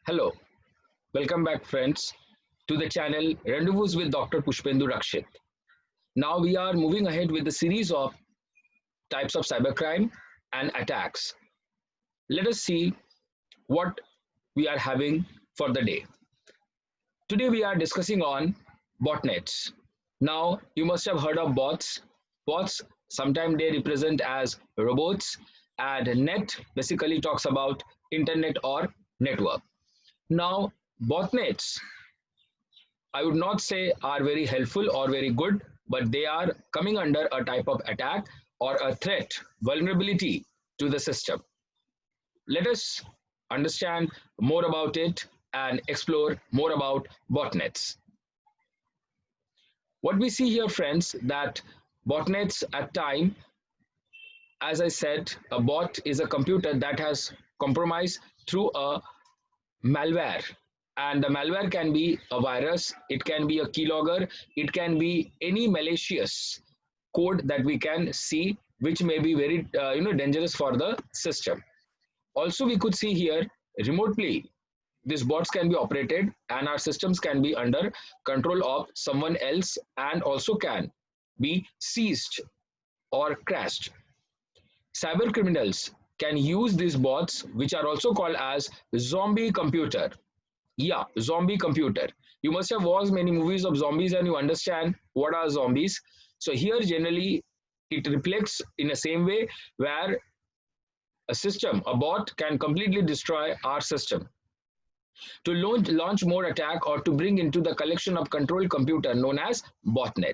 Hello, welcome back, friends, to the channel Rendezvous with Dr. Pushpendu Rakshit. Now we are moving ahead with the series of types of cybercrime and attacks. Let us see what we are having for the day. Today we are discussing on botnets. Now you must have heard of bots. Bots sometimes they represent as robots, and net basically talks about internet or network. Now botnets I would not say are very helpful or very good, but they are coming under a type of attack or a threat, vulnerability to the system. Let us understand more about it and explore more about botnets. What we see here, friends, that botnets at time, as I said, a bot is a computer that has compromised through a malware, and the malware can be a virus, it can be a keylogger, it can be any malicious code that we can see, which may be very dangerous for the system. Also we could see here remotely these bots can be operated and our systems can be under control of someone else and also can be seized or crashed. Cyber criminals can use these bots, which are also called as zombie computer. Yeah, zombie computer. You must have watched many movies of zombies and you understand what are zombies. So here generally it reflects in the same way where a system, a bot can completely destroy our system. To launch more attack or to bring into the collection of control computer known as botnet.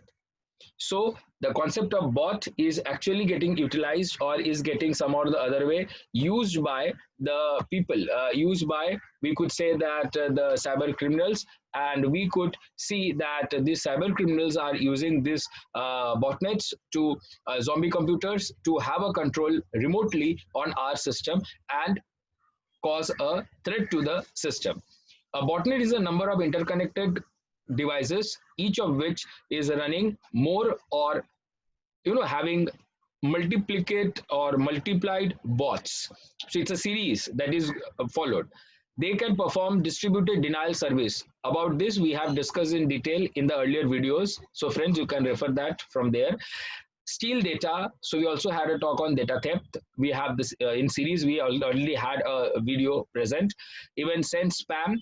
So the concept of bot is actually getting utilized or is getting some or the other way used by the people, used by, we could say that the cyber criminals, and we could see that these cyber criminals are using these botnets to zombie computers to have a control remotely on our system and cause a threat to the system. A botnet is a number of interconnected devices, each of which is running more or having multiplicate or multiplied bots. So it's a series that is followed. They can perform distributed denial service. About this we have discussed in detail in the earlier videos. So friends, you can refer that from there. Steal data. So we also had a talk on data theft. We have this in series. We already had a video present. Even send spam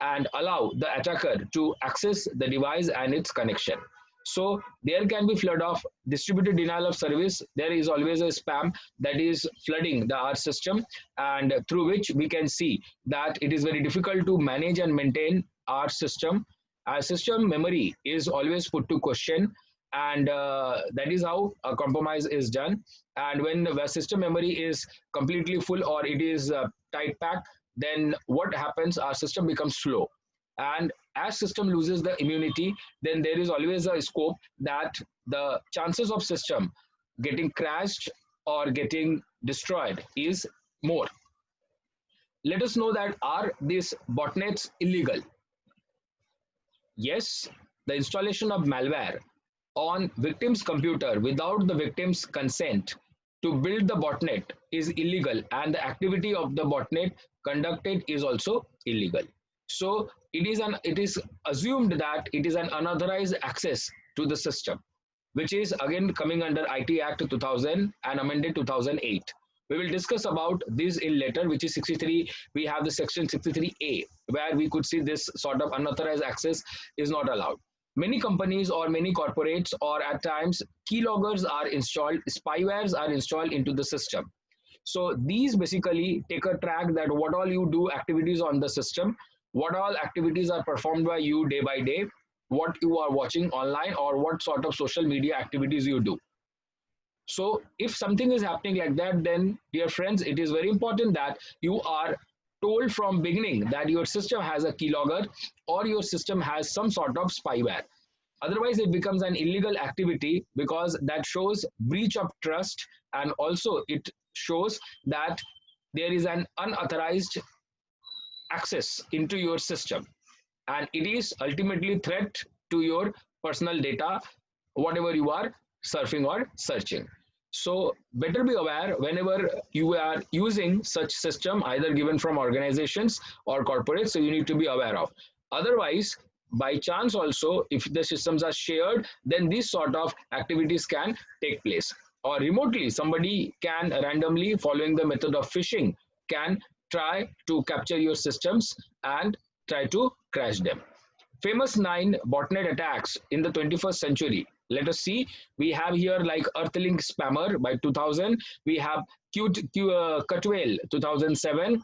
and allow the attacker to access the device and its connection. So there can be flood of distributed denial of service. There is always a spam that is flooding the our system, and through which we can see that it is very difficult to manage and maintain our system. Our system memory is always put to question, and that is how a compromise is done. And when the system memory is completely full or it is tight packed, then what happens, our system becomes slow, and as system loses the immunity, then there is always a scope that the chances of system getting crashed or getting destroyed is more. Let us know that are these botnets illegal? Yes, the installation of malware on victim's computer without the victim's consent to build the botnet is illegal, and the activity of the botnet conducted is also illegal. So it is assumed that it is an unauthorized access to the system, which is again coming under IT Act 2000 and amended 2008. We will discuss about this in later, which is 63. We have the section 63A, where we could see this sort of unauthorized access is not allowed. Many companies or many corporates or at times keyloggers are installed, spywares are installed into the system. So these basically take a track that what all you do activities on the system, what all activities are performed by you day by day, what you are watching online or what sort of social media activities you do. So if something is happening like that, then dear friends, it is very important that you are told from beginning that your system has a keylogger or your system has some sort of spyware. Otherwise it becomes an illegal activity, because that shows breach of trust, and also it shows that there is an unauthorized access into your system, and it is ultimately threat to your personal data, whatever you are surfing or searching. So better be aware whenever you are using such system, either given from organizations or corporates, so you need to be aware of. Otherwise, by chance also, if the systems are shared, then these sort of activities can take place. Or remotely, somebody can randomly, following the method of phishing, can try to capture your systems and try to crash them. Famous 9 botnet attacks in the 21st century. Let us see. We have here like Earthlink Spammer by 2000. We have Cutwell 2007.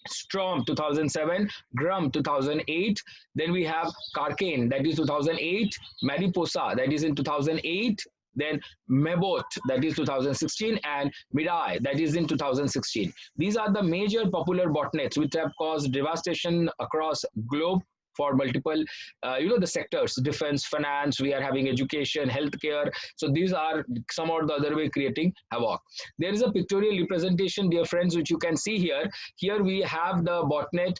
Storm 2007, Grum 2008. Then we have Karkane, that is 2008. Mariposa, that is in 2008. Then Mebot, that is 2016, and Mirai, that is in 2016. These are the major popular botnets which have caused devastation across globe for multiple, the sectors: defense, finance. We are having education, healthcare. So these are some or the other way creating havoc. There is a pictorial representation, dear friends, which you can see here. Here we have the botnet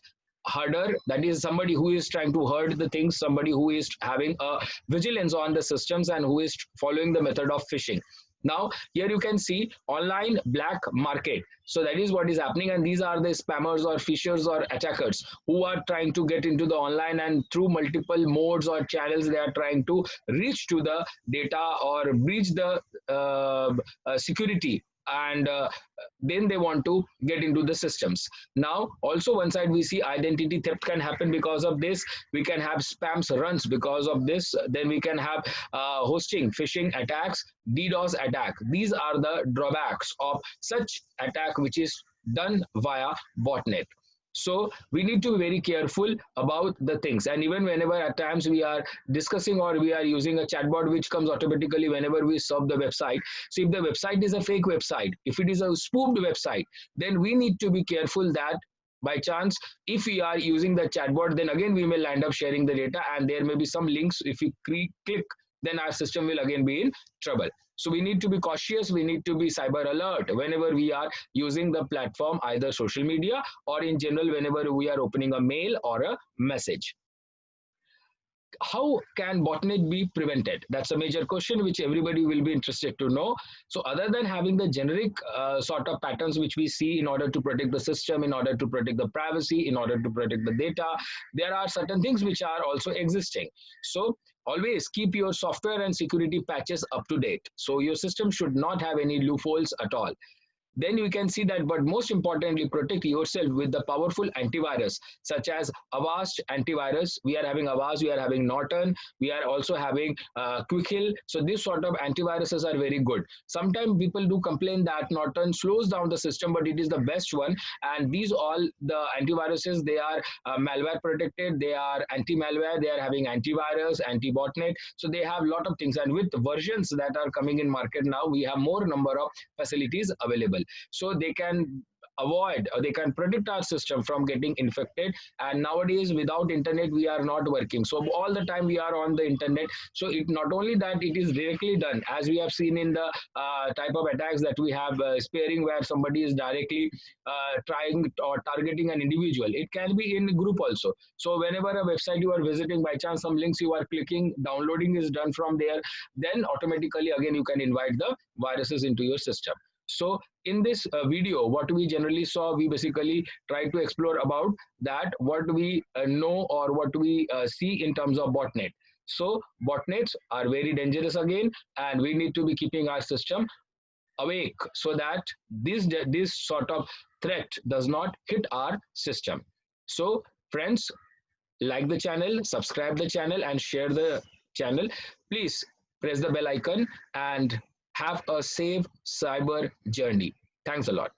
herder, that is somebody who is trying to herd the things, somebody who is having a vigilance on the systems and who is following the method of phishing. Now here you can see online black market. So that is what is happening, and these are the spammers or phishers or attackers who are trying to get into the online, and through multiple modes or channels they are trying to reach to the data or breach the security, and then they want to get into the systems. Now also one side we see identity theft can happen because of this. We can have spams runs because of this. Then we can have hosting phishing attacks, DDoS attack. These are the drawbacks of such attack which is done via botnet. So we need to be very careful about the things. And even whenever at times we are discussing or we are using a chatbot which comes automatically whenever we serve the website. So if the website is a fake website, if it is a spoofed website, then we need to be careful that by chance, if we are using the chatbot, then again we may land up sharing the data, and there may be some links. If we click, then our system will again be in trouble. So we need to be cautious. We need to be cyber alert whenever we are using the platform, either social media or in general whenever we are opening a mail or a message. How can botnet be prevented? That's a major question which everybody will be interested to know. So other than having the generic sort of patterns which we see in order to protect the system, in order to protect the privacy, in order to protect the data, there are certain things which are also existing. So always keep your software and security patches up to date. So your system should not have any loopholes at all. Then you can see that, but most importantly, protect yourself with the powerful antivirus such as Avast antivirus. We are having Avast, we are having Norton, we are also having Quickhill. So this sort of antiviruses are very good. Sometimes people do complain that Norton slows down the system, but it is the best one. And these all the antiviruses, they are malware protected, they are anti-malware, they are having antivirus, anti-botnet. So they have a lot of things. And with versions that are coming in market now, we have more number of facilities available. So they can avoid, or they can protect our system from getting infected. And nowadays without internet we are not working, so all the time we are on the internet. So it not only that it is directly done, as we have seen in the type of attacks that we have, spearing, where somebody is directly trying or targeting an individual. It can be in group also. So whenever a website you are visiting, by chance some links you are clicking, downloading is done from there, then automatically again you can invite the viruses into your system. So in this video, what we generally saw, we basically try to explore about that, what we know or what we see in terms of botnet. So botnets are very dangerous again, and we need to be keeping our system awake so that this sort of threat does not hit our system. So friends, like the channel, subscribe the channel, and share the channel. Please press the bell icon and have a safe cyber journey. Thanks a lot.